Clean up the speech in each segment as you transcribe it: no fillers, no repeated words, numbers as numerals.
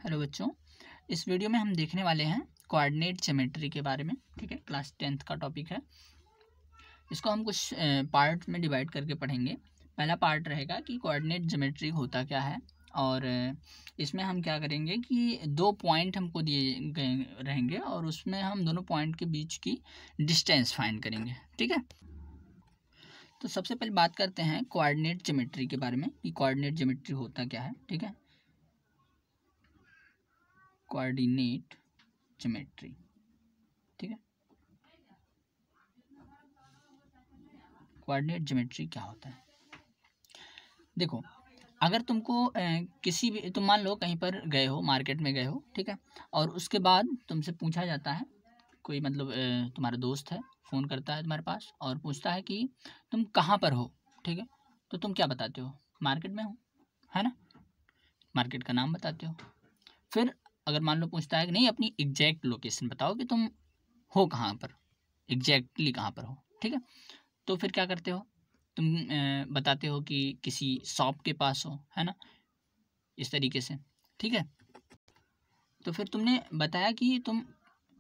Hello बच्चों, इस video में हम देखने वाले हैं कोऑर्डिनेट ज्योमेट्री के बारे में। ठीक है, क्लास 10th का टॉपिक है। इसको हम कुछ पार्ट में डिवाइड करके पढ़ेंगे। पहला पार्ट रहेगा कि कोऑर्डिनेट ज्योमेट्री होता क्या है, और इसमें हम क्या करेंगे कि दो पॉइंट हमको दिए गए रहेंगे और उसमें हम दोनों पॉइंट के बीच की डिस्टेंस फाइंड करेंगे। ठीक है, तो सबसे पहले बात करते हैं कोऑर्डिनेट ज्योमेट्री के बारे में कि कोऑर्डिनेट ज्योमेट्री होता क्या है। ठीक है, कोऑर्डिनेट ज्योमेट्री। ठीक है, कोऑर्डिनेट ज्योमेट्री क्या होता है। देखो, अगर तुमको किसी भी, तुम मान लो कहीं पर गए हो, मार्केट में गए हो, ठीक है, और उसके बाद तुमसे पूछा जाता है, कोई मतलब तुम्हारा दोस्त है, फ़ोन करता है तुम्हारे पास और पूछता है कि तुम कहाँ पर हो। ठीक है, तो तुम क्या बताते हो? मार्केट में हो, है ना, मार्केट का नाम बताते हो। फिर अगर मान लो पूछता है कि नहीं, अपनी एग्जैक्ट लोकेशन बताओ कि तुम हो कहाँ पर, एग्जैक्टली कहाँ पर हो। ठीक है, तो फिर क्या करते हो? तुम बताते हो कि किसी शॉप के पास हो, है ना, इस तरीके से। ठीक है, तो फिर तुमने बताया कि तुम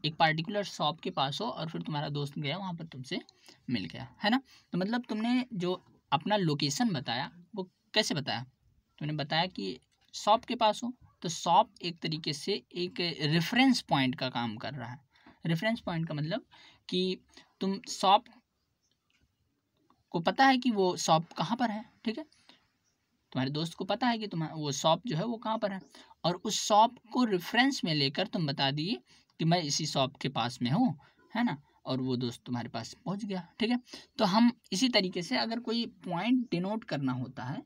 एक पार्टिकुलर शॉप के पास हो और फिर तुम्हारा दोस्त गया वहाँ पर, तुमसे मिल गया, है ना। तो मतलब तुमने जो अपना लोकेशन बताया वो कैसे बताया? तुमने बताया कि शॉप के पास हो, तो शॉप एक तरीके से एक रेफरेंस पॉइंट का काम कर रहा है। रेफरेंस पॉइंट का मतलब कि तुम शॉप को पता है कि वो शॉप कहाँ पर है। ठीक है, तुम्हारे दोस्त को पता है कि तुम्हारा वो शॉप जो है वो कहाँ पर है, और उस शॉप को रेफरेंस में लेकर तुम बता दिए कि मैं इसी शॉप के पास में हूँ, है ना, और वो दोस्त तुम्हारे पास पहुँच गया। ठीक है, तो हम इसी तरीके से अगर कोई पॉइंट डिनोट करना होता है,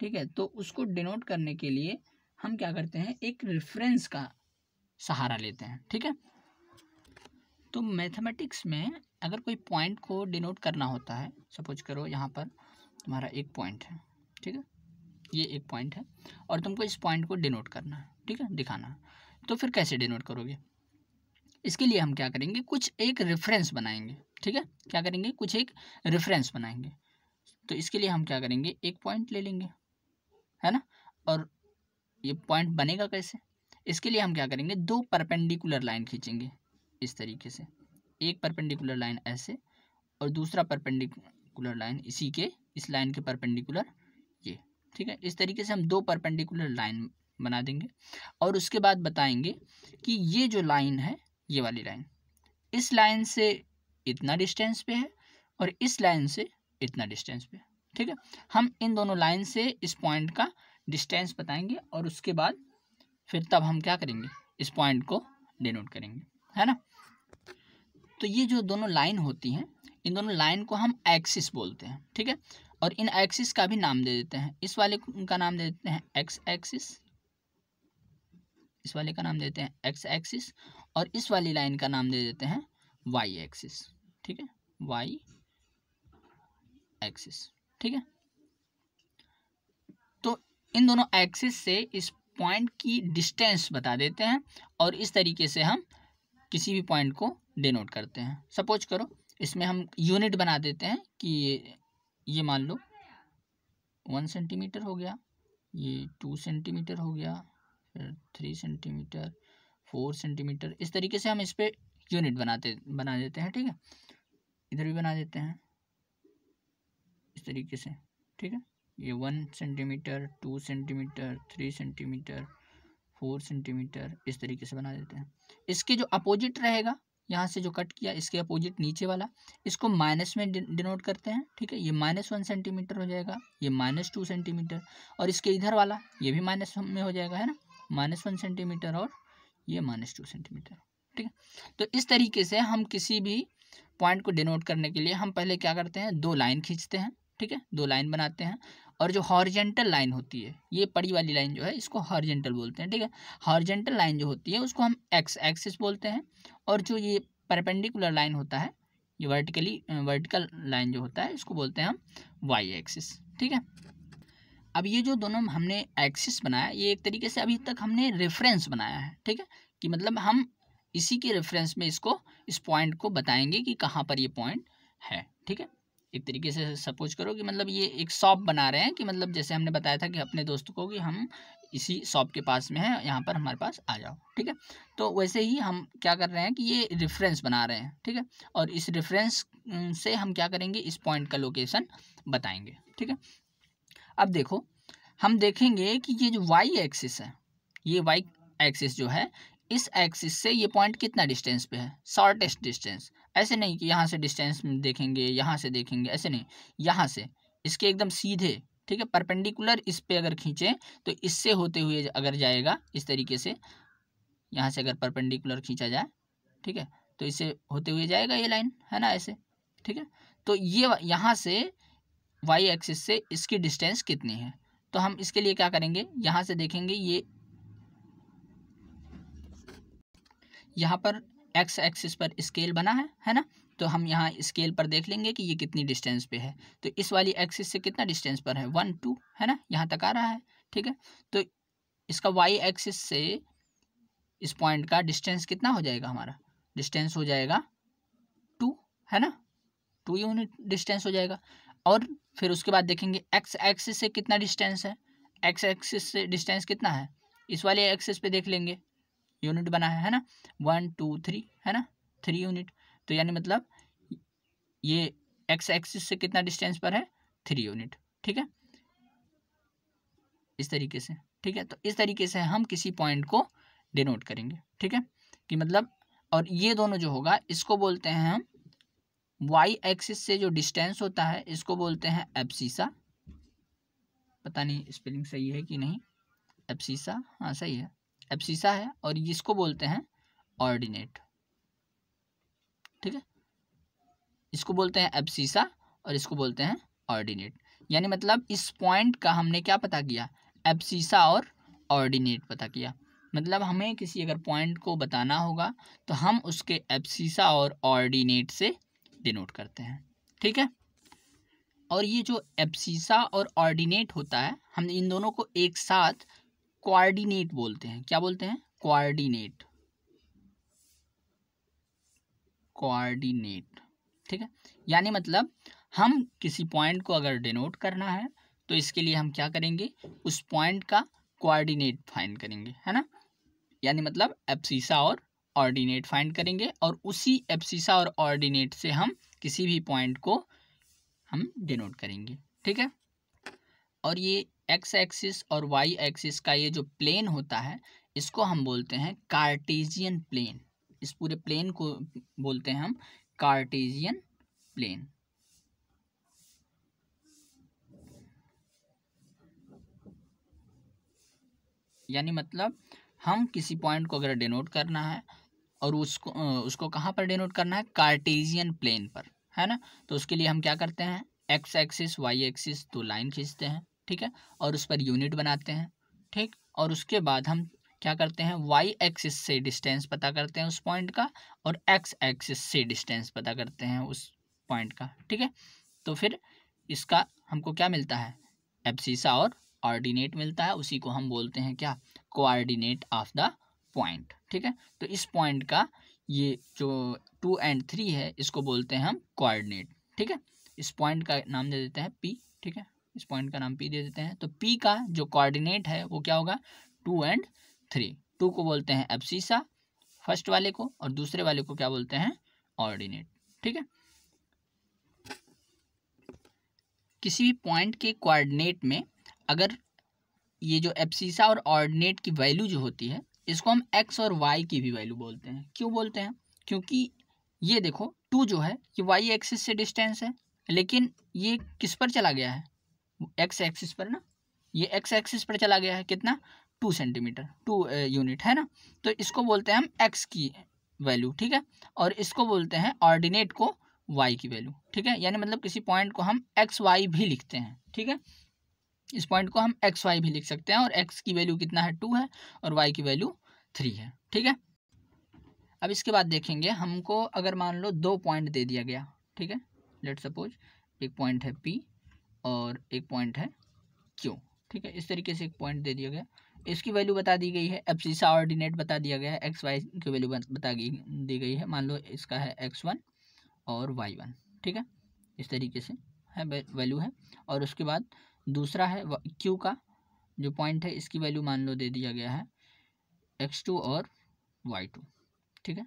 ठीक है, तो उसको डिनोट करने के लिए हम क्या करते हैं, एक रेफरेंस का सहारा लेते हैं। ठीक है, तो मैथमेटिक्स में अगर कोई पॉइंट को डिनोट करना होता है, सपोज करो यहाँ पर तुम्हारा एक पॉइंट है। ठीक है, ये एक पॉइंट है और तुमको इस पॉइंट को डिनोट करना है, ठीक है, दिखाना है। तो फिर कैसे डिनोट करोगे? इसके लिए हम क्या करेंगे, कुछ एक रेफरेंस बनाएंगे। ठीक है, क्या करेंगे, कुछ एक रेफरेंस बनाएंगे। तो इसके लिए हम क्या करेंगे, एक पॉइंट ले लेंगे, है ना, और ये पॉइंट बनेगा कैसे? इसके लिए हम क्या करेंगे, दो परपेंडिकुलर लाइन खींचेंगे इस तरीके से। एक परपेंडिकुलर लाइन ऐसे और दूसरा परपेंडिकुलर लाइन इसी के, इस लाइन के परपेंडिकुलर ये। ठीक है, इस तरीके से हम दो परपेंडिकुलर लाइन बना देंगे और उसके बाद बताएंगे कि ये जो लाइन है, ये वाली लाइन इस लाइन से इतना डिस्टेंस पे है और इस लाइन से इतना डिस्टेंस पे है। ठीक है, हम इन दोनों लाइन से इस पॉइंट का डिस्टेंस बताएंगे और उसके बाद फिर तब हम क्या करेंगे, इस पॉइंट को डिनोट करेंगे, है ना। तो ये जो दोनों लाइन होती हैं, इन दोनों लाइन को हम एक्सिस बोलते हैं। ठीक है, और इन एक्सिस का भी नाम दे देते हैं। इस वाले का नाम दे देते हैं एक्स एक्सिस, इस वाले का नाम देते हैं एक्स एक्सिस, और इस वाली लाइन का नाम दे देते हैं वाई एक्सिस। ठीक है, वाई एक्सिस। ठीक है, तो इन दोनों एक्सिस से इस पॉइंट की डिस्टेंस बता देते हैं और इस तरीके से हम किसी भी पॉइंट को डिनोट करते हैं। सपोज करो इसमें हम यूनिट बना देते हैं कि ये मान लो 1 सेंटीमीटर हो गया, ये 2 सेंटीमीटर हो गया, फिर 3 सेंटीमीटर, 4 सेंटीमीटर, इस तरीके से हम इस पर यूनिट बना देते हैं। ठीक है, इधर भी बना देते हैं इस तरीके से। ठीक है, ये 1 सेंटीमीटर, 2 सेंटीमीटर, 3 सेंटीमीटर, 4 सेंटीमीटर, इस तरीके से बना देते हैं। इसके जो अपोजिट रहेगा, यहाँ से जो कट किया इसके अपोजिट नीचे वाला, इसको माइनस में डिनोट करते हैं। ठीक है, ये -1 सेंटीमीटर हो जाएगा, ये -2 सेंटीमीटर, और इसके इधर वाला ये भी माइनस में हो जाएगा, है ना, -1 सेंटीमीटर और ये -2 सेंटीमीटर। ठीक है, तो इस तरीके से हम किसी भी पॉइंट को डिनोट करने के लिए हम पहले क्या करते हैं, दो लाइन खींचते हैं। ठीक है, दो लाइन बनाते हैं, और जो हॉरिजेंटल लाइन होती है, ये पड़ी वाली लाइन जो है इसको हॉरिजेंटल बोलते हैं। ठीक है, हॉरिजेंटल लाइन जो होती है उसको हम एक्स एक्सिस बोलते हैं, और जो ये परपेंडिकुलर लाइन होता है, ये वर्टिकल लाइन जो होता है, इसको बोलते हैं हम वाई एक्सिस। ठीक है, अब ये जो दोनों हमने एक्सिस बनाया, ये एक तरीके से अभी तक हमने रेफरेंस बनाया है। ठीक है, कि मतलब हम इसी के रेफरेंस में इसको, इस पॉइंट को बताएंगे कि कहाँ पर ये पॉइंट है। ठीक है, एक तरीके से सपोज करो कि मतलब ये एक शॉप बना रहे हैं, कि मतलब जैसे हमने बताया था कि अपने दोस्त को कि हम इसी शॉप के पास में है, यहाँ पर हमारे पास आ जाओ, ठीक है। तो वैसे ही हम क्या कर रहे हैं कि ये रेफरेंस बना रहे हैं, ठीक है, और इस रेफरेंस से हम क्या करेंगे, इस पॉइंट का लोकेशन बताएंगे, ठीक है। अब देखो हम देखेंगे कि ये जो वाई एक्सिस है, ये वाई एक्सिस जो है, इस एक्सिस से ये पॉइंट कितना डिस्टेंस पे है, शॉर्टेस्ट डिस्टेंस। ऐसे नहीं कि यहाँ से डिस्टेंस देखेंगे, यहाँ से देखेंगे, ऐसे नहीं, यहाँ से इसके एकदम सीधे, ठीक है, परपेंडिकुलर इस पे अगर खींचें तो इससे होते हुए अगर जाएगा इस तरीके से, यहाँ से अगर परपेंडिकुलर खींचा जाए, ठीक है, तो इससे होते हुए जाएगा ये लाइन, है ना, ऐसे, ठीक है। तो ये यहाँ से वाई एक्सिस से इसकी डिस्टेंस कितनी है, तो हम इसके लिए क्या करेंगे, यहाँ से देखेंगे, ये यहाँ पर एक्स एक्सिस पर स्केल बना है ना, तो हम यहाँ स्केल पर देख लेंगे कि ये कितनी डिस्टेंस पे है। तो इस वाली एक्सिस से कितना डिस्टेंस पर है, 1 2, है ना, यहाँ तक आ रहा है, ठीक है। तो इसका वाई एक्सिस से इस पॉइंट का डिस्टेंस कितना हो जाएगा, हमारा डिस्टेंस हो जाएगा 2, है ना, 2 यूनिट डिस्टेंस हो जाएगा। और फिर उसके बाद देखेंगे एक्स एक्सिस से कितना डिस्टेंस है, एक्स एक्सिस से डिस्टेंस कितना है, इस वाले एक्सिस पे देख लेंगे, यूनिट बना है ना, 1 2 3, है ना, 3 यूनिट। तो यानी मतलब ये एक्स एक्सिस से कितना डिस्टेंस पर है, 3 यूनिट, ठीक है, इस तरीके से, ठीक है। तो इस तरीके से हम किसी पॉइंट को डिनोट करेंगे, ठीक है, कि मतलब, और ये दोनों जो होगा इसको बोलते हैं हम वाई एक्सिस से जो डिस्टेंस होता है इसको बोलते हैं एब्सिसा, पता नहीं स्पेलिंग सही है कि नहीं, एब्सिसा, हाँ सही है, एब्सिसा है, और इसको बोलते हैं ऑर्डिनेट, ठीक है, इसको बोलते हैं एब्सिसा और इसको बोलते हैं ऑर्डिनेट। यानी मतलब इस पॉइंट का हमने क्या पता किया, एब्सिसा और ऑर्डिनेट पता किया। मतलब हमें किसी अगर पॉइंट को बताना होगा तो हम उसके एब्सिसा और ऑर्डिनेट से डिनोट करते हैं, ठीक है। और ये जो एब्सिसा और ऑर्डिनेट होता है, हम इन दोनों को एक साथ कोऑर्डिनेट बोलते हैं। क्या बोलते हैं, कोऑर्डिनेट, कोऑर्डिनेट, ठीक है। यानी मतलब हम किसी पॉइंट को अगर डिनोट करना है तो इसके लिए हम क्या करेंगे, उस पॉइंट का कोऑर्डिनेट फाइंड करेंगे, है ना, यानी मतलब एब्सिसा और ऑर्डिनेट फाइंड करेंगे और उसी एब्सिसा और ऑर्डिनेट से हम किसी भी पॉइंट को हम डिनोट करेंगे, ठीक है। और ये एक्स एक्सिस और वाई एक्सिस का ये जो प्लेन होता है इसको हम बोलते हैं कार्टेशियन प्लेन, इस पूरे प्लेन को बोलते हैं हम कार्टेशियन प्लेन। यानी मतलब हम किसी पॉइंट को अगर डिनोट करना है और उसको कहाँ पर डिनोट करना है, कार्टेशियन प्लेन पर, है ना, तो उसके लिए हम क्या करते हैं, एक्स एक्सिस वाई एक्सिस दो लाइन खींचते हैं, ठीक है, और उस पर यूनिट बनाते हैं, ठीक, और उसके बाद हम क्या करते हैं, वाई एक्सिस से डिस्टेंस पता करते हैं उस पॉइंट का और एक्स एक्सिस से डिस्टेंस पता करते हैं उस पॉइंट का, ठीक है। तो फिर इसका हमको क्या मिलता है, एब्सिसा और ऑर्डिनेट मिलता है, उसी को हम बोलते हैं क्या, कोऑर्डिनेट ऑफ द पॉइंट, ठीक है। तो इस पॉइंट का ये जो 2 और 3 है इसको बोलते हैं हम कोऑर्डिनेट, ठीक है। इस पॉइंट का नाम दे देते हैं पी, ठीक है, इस पॉइंट का नाम पी दे देते हैं। तो पी का जो कोऑर्डिनेट है वो क्या होगा, 2 और 3। 2 को बोलते हैं एब्सिसा फर्स्ट वाले को और दूसरे वाले को क्या बोलते हैं, ऑर्डिनेट, ठीक है। किसी भी पॉइंट के कोऑर्डिनेट में अगर ये जो एब्सिसा और ऑर्डिनेट की वैल्यू जो होती है इसको हम एक्स और वाई की भी वैल्यू बोलते हैं। क्यों बोलते हैं, क्योंकि ये देखो 2 जो है ये वाई एक्सिस से डिस्टेंस है, लेकिन ये किस पर चला गया है, एक्स एक्सिस पर ना, ये एक्स एक्सिस पर चला गया है, कितना, 2 सेंटीमीटर, 2 यूनिट, है ना। तो इसको बोलते हैं हम एक्स की वैल्यू, ठीक है, और इसको बोलते हैं ऑर्डिनेट को वाई की वैल्यू, ठीक है। यानी मतलब किसी पॉइंट को हम एक्स वाई भी लिखते हैं, ठीक है, इस पॉइंट को हम एक्स वाई भी लिख सकते हैं और एक्स की वैल्यू कितना है, 2 है, और वाई की वैल्यू 3 है, ठीक है। अब इसके बाद देखेंगे, हमको अगर मान लो 2 पॉइंट दे दिया गया, ठीक है, लेट सपोज एक पॉइंट है पी और एक पॉइंट है क्यू, ठीक है, इस तरीके से एक पॉइंट दे दिया गया, इसकी वैल्यू बता दी गई है, एब्सिसा ऑर्डिनेट बता दिया गया है, एक्स वाई की वैल्यू दी गई है, मान लो इसका है x1 और y1, ठीक है, इस तरीके से है वैल्यू है। और उसके बाद दूसरा है क्यू का, जो पॉइंट है इसकी वैल्यू मान लो दे दिया गया है x2 और y2, ठीक है।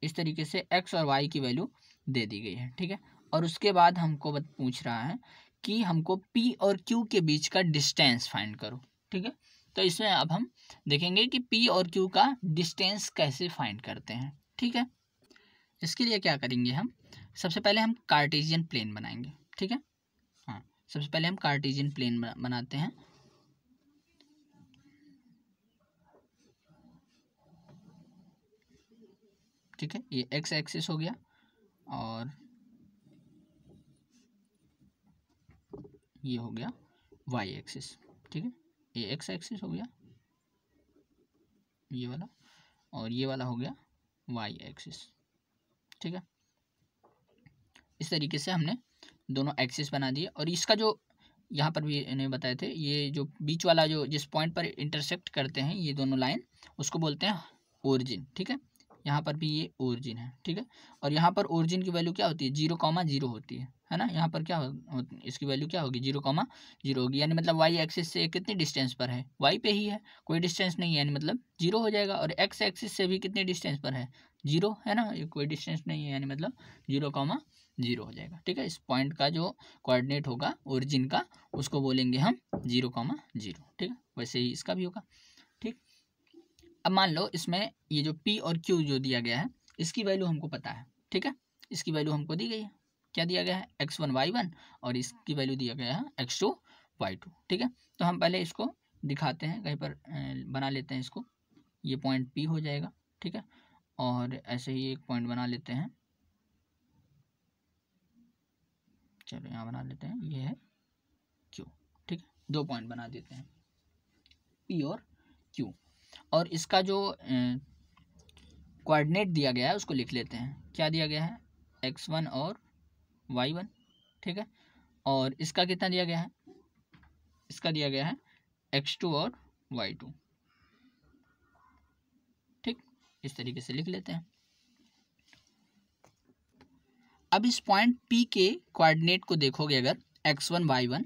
इस तरीके से x और y की वैल्यू दे दी गई है, ठीक है। और उसके बाद हमको पूछ रहा है कि हमको p और q के बीच का डिस्टेंस फाइंड करो, ठीक है। तो इसमें अब हम देखेंगे कि p और q का डिस्टेंस कैसे फाइंड करते हैं, ठीक है। इसके लिए क्या करेंगे, हम सबसे पहले हम कार्टेशियन प्लेन बनाएंगे, ठीक है। हाँ, सबसे पहले हम कार्टेशियन प्लेन बनाते हैं। ठीक है, ये एक्स एक्सिस हो गया और ये हो गया वाई एक्सिस, ठीक है। ये एक्स एक्सिस हो गया ये वाला, और ये वाला हो गया वाई एक्सिस, ठीक है। इस तरीके से हमने दोनों एक्सिस बना दिए। और इसका जो यहाँ पर भी इन्हें बताए थे, ये जो बीच वाला जो जिस पॉइंट पर इंटरसेक्ट करते हैं ये दोनों लाइन, उसको बोलते हैं ओरिजिन, ठीक है। यहाँ पर भी ये ओरिजिन है, ठीक है। और यहाँ पर ओरिजिन की वैल्यू क्या होती है, 0,0 होती है ना। यहाँ पर क्या इसकी वैल्यू क्या होगी, 0,0 होगी। यानी मतलब वाई एक्सिस से कितनी डिस्टेंस पर है, वाई पे ही है, कोई डिस्टेंस नहीं है, यानी मतलब 0 हो जाएगा। और एक्स एक्सिस से भी कितनी डिस्टेंस पर है, 0 है ना, ये कोई डिस्टेंस नहीं है, यानी मतलब 0,0 हो जाएगा, ठीक है। इस पॉइंट का जो कोऑर्डिनेट होगा ओरिजिन का, उसको बोलेंगे हम 0,0, ठीक है। वैसे ही इसका भी होगा, ठीक। अब मान लो इसमें ये जो P और Q जो दिया गया है इसकी वैल्यू हमको पता है, ठीक है। इसकी वैल्यू हमको दी गई है, क्या दिया गया है, x1 y1, और इसकी वैल्यू दिया गया है x2 y2, ठीक है। तो हम पहले इसको दिखाते हैं, कहीं पर बना लेते हैं इसको। ये पॉइंट P हो जाएगा, ठीक है। और ऐसे ही एक पॉइंट बना लेते हैं, चलो यहाँ बना लेते हैं, ये है Q, ठीक है। 2 पॉइंट बना देते हैं P और Q। और इसका जो कोऑर्डिनेट दिया गया है उसको लिख लेते हैं, क्या दिया गया है, x1 और y1, ठीक है। और इसका कितना दिया गया है, इसका दिया गया है x2 और y2, ठीक। इस तरीके से लिख लेते हैं। अब इस पॉइंट P के कोऑर्डिनेट को देखोगे अगर x1 y1,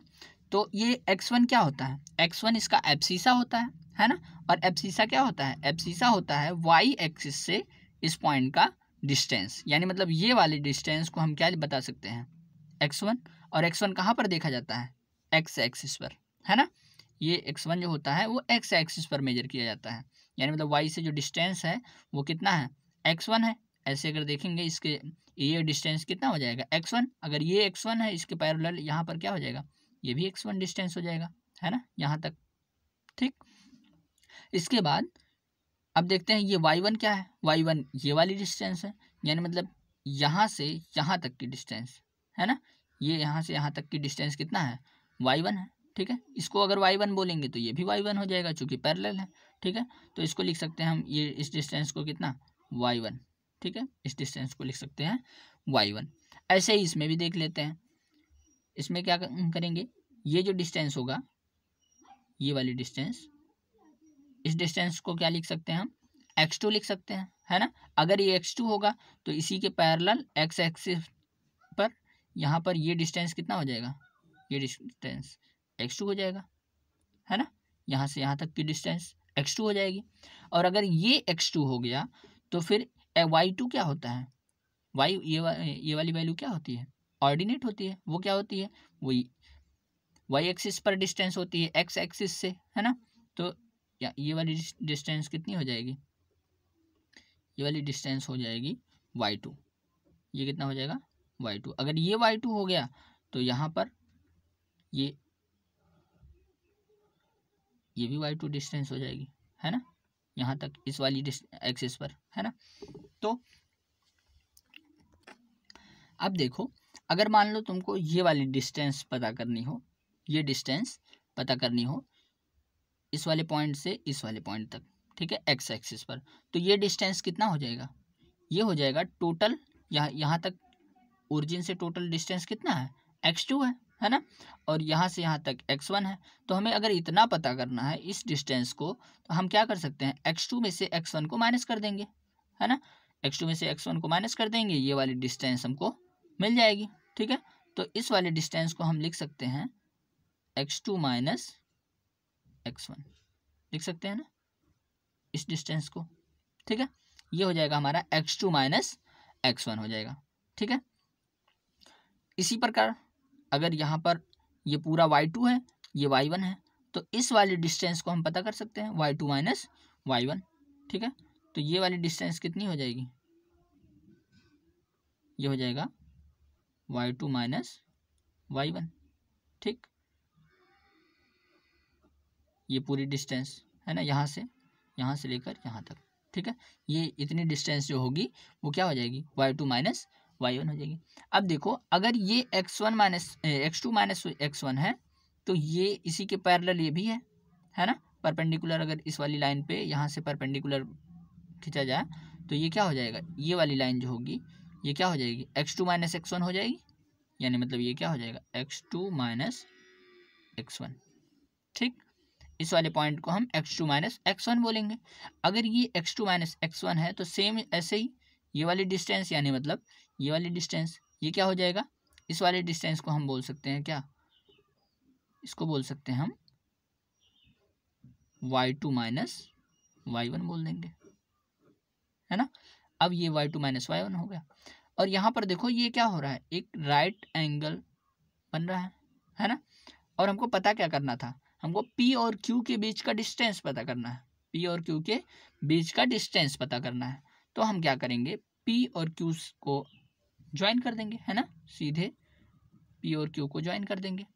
तो ये x1 क्या होता है, x1 इसका एब्सिसा होता है ना। और एब्सिसा क्या होता है, एब्सिसा होता है वाई एक्सिस से इस पॉइंट का डिस्टेंस। यानी मतलब ये वाले डिस्टेंस को हम क्या बता सकते हैं, x1। और x1 कहाँ पर देखा जाता है, x एक्सिस पर, है ना। ये x1 जो होता है वो x एक्सिस पर मेजर किया जाता है। यानी मतलब y से जो डिस्टेंस है वो कितना है, x1 है। ऐसे अगर देखेंगे इसके ये डिस्टेंस कितना हो जाएगा, x1। अगर ये x1 है, इसके पैरेलल यहाँ पर क्या हो जाएगा, ये भी x1 डिस्टेंस हो जाएगा, है ना, यहाँ तक, ठीक। इसके बाद अब देखते हैं ये y1 क्या है, y1 ये वाली डिस्टेंस है। यानी मतलब यहाँ से यहाँ तक की डिस्टेंस, है ना। ये यहाँ से यहाँ तक की डिस्टेंस कितना है, y1 है, ठीक है। इसको अगर y1 बोलेंगे तो ये भी y1 हो जाएगा, चूंकि पैरेलल है, ठीक है। तो इसको लिख सकते हैं हम, ये इस डिस्टेंस को कितना, y1, ठीक है। इस डिस्टेंस को लिख सकते हैं y1। ऐसे ही इसमें भी देख लेते हैं। इसमें क्या करेंगे, ये जो डिस्टेंस होगा, ये वाली डिस्टेंस, इस डिस्टेंस को क्या लिख सकते हैं हम, x2 लिख सकते हैं, है ना। अगर ये x2 होगा तो इसी के पैरेलल x एक्सिस पर यहाँ पर ये डिस्टेंस कितना हो जाएगा, ये डिस्टेंस x2 हो जाएगा, है ना। यहाँ से यहाँ तक की डिस्टेंस x2 हो जाएगी। और अगर ये x2 हो गया तो फिर y2 क्या होता है, y ये वाली वैल्यू क्या होती है, ऑर्डिनेट होती है। वो क्या होती है, वही y एक्सिस पर डिस्टेंस होती है x एक्सिस से, है ना। तो ये वाली डिस्टेंस कितनी हो जाएगी, ये वाली डिस्टेंस हो जाएगी y2। ये कितना हो जाएगा, y2। अगर ये y2 हो गया तो यहाँ पर ये भी y2 डिस्टेंस हो जाएगी, है ना, यहाँ तक इस वाली एक्सिस पर, है ना। तो अब देखो, अगर मान लो तुमको ये वाली डिस्टेंस पता करनी हो, ये डिस्टेंस पता करनी हो इस वाले पॉइंट से इस वाले पॉइंट तक, ठीक है, एक्स एक्सिस पर, तो ये डिस्टेंस कितना हो जाएगा, ये हो जाएगा टोटल, यहाँ तक ओरिजिन से टोटल डिस्टेंस कितना है, x2 है ना। और यहाँ से यहाँ तक x1 है। तो हमें अगर इतना पता करना है इस डिस्टेंस को, तो हम क्या कर सकते हैं, x2 में से x1 को माइनस कर देंगे, है ना। x2 में से x1 को माइनस कर देंगे, ये वाली डिस्टेंस हमको मिल जाएगी, ठीक है। तो इस वाले डिस्टेंस को हम लिख सकते हैं x2 माइनस x1 लिख सकते हैं ना इस डिस्टेंस को, ठीक है। ये हो जाएगा हमारा x2 माइनस x1 हो जाएगा, ठीक है। इसी प्रकार अगर यहाँ पर ये पूरा y2 है, ये y1 है, तो इस वाली डिस्टेंस को हम पता कर सकते हैं y2 माइनस y1, ठीक है। तो ये वाली डिस्टेंस कितनी हो जाएगी, ये हो जाएगा y2 माइनस y1, ठीक। ये पूरी डिस्टेंस है ना, यहाँ से लेकर यहाँ तक, ठीक है। ये इतनी डिस्टेंस जो होगी वो क्या हो जाएगी, y2 माइनस y1 हो जाएगी। अब देखो अगर ये x1 minus x2 minus x1 है तो ये इसी के पैरेलल ये भी है ना, परपेंडिकुलर। अगर इस वाली लाइन पे यहाँ से परपेंडिकुलर खींचा जाए तो ये क्या हो जाएगा, ये वाली लाइन जो होगी ये क्या हो जाएगी, x2 माइनस x1 हो जाएगी, यानी मतलब ये क्या हो जाएगा x2 माइनस x1, ठीक। इस वाले पॉइंट को हम x2 माइनस x1 बोलेंगे। अगर ये x2 माइनस x1 है तो सेम ऐसे ही ये वाली डिस्टेंस, यानी मतलब ये वाली डिस्टेंस ये क्या हो जाएगा, इस वाले डिस्टेंस को हम बोल सकते हैं क्या, इसको बोल सकते हैं हम y2 माइनस y1 बोल देंगे, है ना। अब ये y2 माइनस y1 हो गया। और यहाँ पर देखो ये क्या हो रहा है, एक राइट एंगल बन रहा है ना। और हमको पता क्या करना था, हमको P और Q के बीच का डिस्टेंस पता करना है, P और Q के बीच का डिस्टेंस पता करना है। तो हम क्या करेंगे, P और Q को ज्वाइन कर देंगे, है ना, सीधे P और Q को ज्वाइन कर देंगे।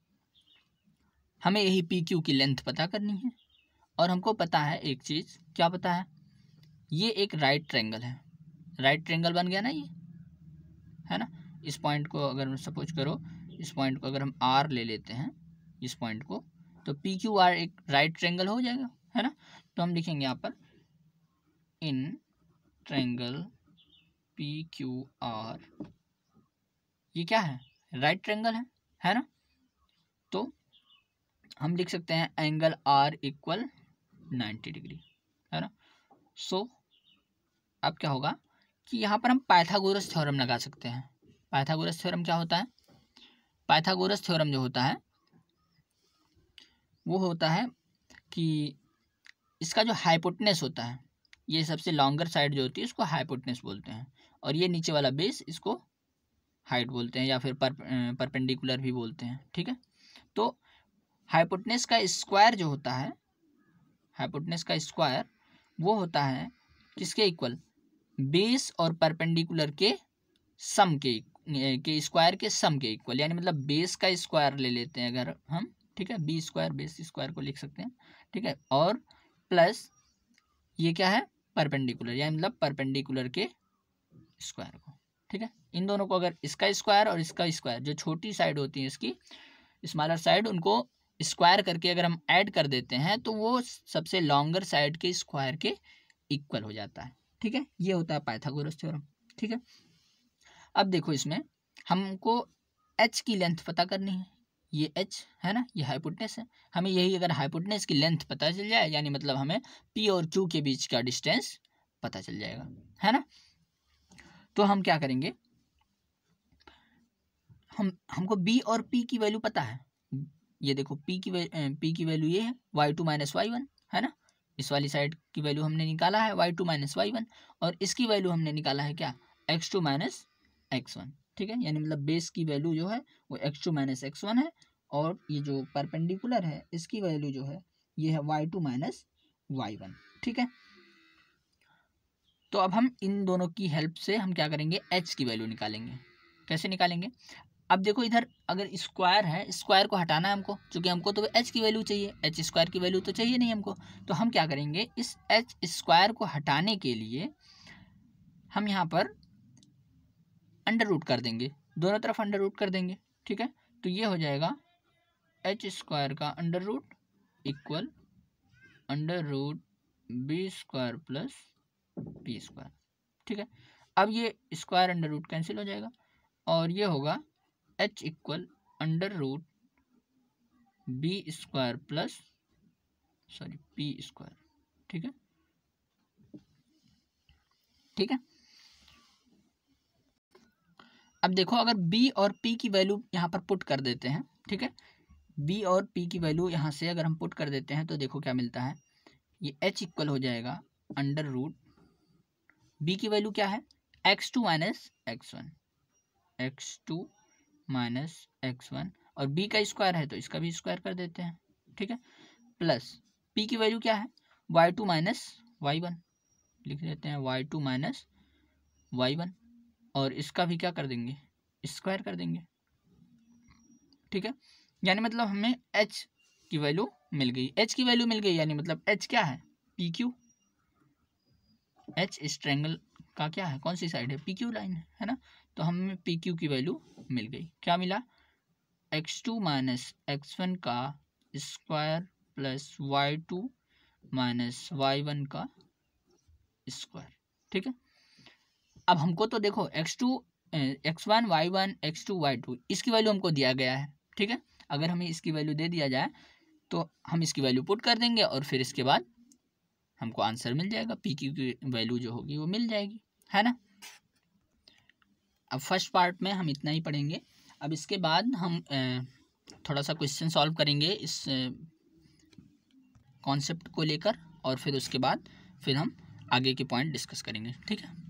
हमें यही PQ की लेंथ पता करनी है। और हमको पता है एक चीज़, क्या पता है, ये एक राइट ट्रायंगल है, राइट ट्रायंगल बन गया ना ये, है ना। इस पॉइंट को अगर सपोज करो, इस पॉइंट को अगर हम R ले लेते हैं, इस पॉइंट को, तो PQR एक राइट ट्रायंगल हो जाएगा, है ना। तो हम लिखेंगे यहाँ पर इन ट्रायंगल PQR, ये क्या है, राइट ट्रायंगल है ना। तो हम लिख सकते हैं एंगल R इक्वल 90 डिग्री, है ना। सो अब क्या होगा कि यहाँ पर हम पाइथागोरस थ्योरम लगा सकते हैं। पाइथागोरस थ्योरम क्या होता है, पाइथागोरस थ्योरम जो होता है वो होता है कि इसका जो हाइपोटेनस होता है, ये सबसे लॉन्गर साइड जो होती है इसको हाइपोटेनस बोलते हैं, और ये नीचे वाला बेस इसको हाइट बोलते हैं, या फिर परपेंडिकुलर भी बोलते हैं, ठीक है। तो हाइपोटेनस का स्क्वायर जो होता है, हाइपोटेनस का स्क्वायर वो होता है किसके इक्वल, बेस और परपेंडिकुलर के सम के स्क्वायर के सम के इक्वल, यानी मतलब बेस का स्क्वायर ले लेते हैं अगर हम, ठीक है, बी स्क्वायर बेस स्क्वायर को लिख सकते हैं, ठीक है। और प्लस ये क्या है, परपेंडिकुलर, यानी मतलब परपेंडिकुलर के स्क्वायर को, ठीक है। इन दोनों को अगर इसका स्क्वायर और इसका स्क्वायर, जो छोटी साइड होती है इसकी स्मॉलर साइड, उनको स्क्वायर करके अगर हम ऐड कर देते हैं तो वो सबसे लॉन्गर साइड के स्क्वायर के इक्वल हो जाता है, ठीक है। ये होता है पाइथागोरस थ्योरम, ठीक है। अब देखो इसमें हमको h की लेंथ पता करनी है, ये h है ना, ये हाइपोटेनस है। हमें यही अगर हाइपोटेनस की लेंथ पता चल जाए, यानी मतलब हमें P और Q के बीच का डिस्टेंस पता चल जाएगा, है ना। तो हम क्या करेंगे, हमको B और P की वैल्यू पता है। ये देखो P की वैल्यू ये है y2 माइनस y1, है ना। इस वाली साइड की वैल्यू हमने निकाला है y2 माइनस y1, और इसकी वैल्यू हमने निकाला है क्या, x2 माइनस x1, ठीक है। यानी मतलब बेस की वैल्यू जो है वो x2 माइनस x1 है, और ये जो परपेंडिकुलर है इसकी वैल्यू जो है ये है y2 माइनस y1, ठीक है। तो अब हम इन दोनों की हेल्प से हम क्या करेंगे, h की वैल्यू निकालेंगे। कैसे निकालेंगे, अब देखो इधर अगर स्क्वायर है, स्क्वायर को हटाना है हमको, क्योंकि हमको तो h की वैल्यू चाहिए, h स्क्वायर की वैल्यू तो चाहिए नहीं हमको। तो हम क्या करेंगे, इस h स्क्वायर को हटाने के लिए हम यहाँ पर अंडर रूट कर देंगे, दोनों तरफ अंडर रूट कर देंगे, ठीक है। तो ये हो जाएगा h स्क्वायर का under root equal under root B square plus P square, ठीक है। अब ये स्क्वायर अंडर रूट कैंसिल हो जाएगा, और ये होगा h equal under root B square plus P square, ठीक है, ठीक है। अब देखो अगर b और p की वैल्यू यहाँ पर पुट कर देते हैं, ठीक है, बी और पी की वैल्यू यहाँ से अगर हम पुट कर देते हैं तो देखो क्या मिलता है, ये एच इक्वल हो जाएगा अंडर रूट, बी की वैल्यू क्या है x2 minus x1, x2 minus x1, और b का स्क्वायर है तो इसका भी स्क्वायर कर देते हैं, ठीक है, प्लस p की वैल्यू क्या है y2 माइनस y1, लिख देते हैं y2 माइनस y1, और इसका भी क्या कर देंगे स्क्वायर कर देंगे, ठीक है। यानी मतलब हमें h की वैल्यू मिल गई, h की वैल्यू मिल गई, यानी मतलब h क्या है पी क्यू, h इस ट्रायंगल का क्या है, कौन सी साइड है, पी क्यू लाइन है ना, तो हमें पी क्यू की वैल्यू मिल गई, क्या मिला x2 माइनस x1 का square plus y2 minus y1 का स्क्वायर, ठीक है। अब हमको तो देखो x2 x1 y1 x2 y2 इसकी वैल्यू हमको दिया गया है, ठीक है। अगर हमें इसकी वैल्यू दे दिया जाए तो हम इसकी वैल्यू पुट कर देंगे और फिर इसके बाद हमको आंसर मिल जाएगा, पी क्यू की वैल्यू जो होगी वो मिल जाएगी, है ना। अब फर्स्ट पार्ट में हम इतना ही पढ़ेंगे। अब इसके बाद हम थोड़ा सा क्वेश्चन सॉल्व करेंगे इस कॉन्सेप्ट को लेकर, और फिर उसके बाद फिर हम आगे के पॉइंट डिस्कस करेंगे, ठीक है।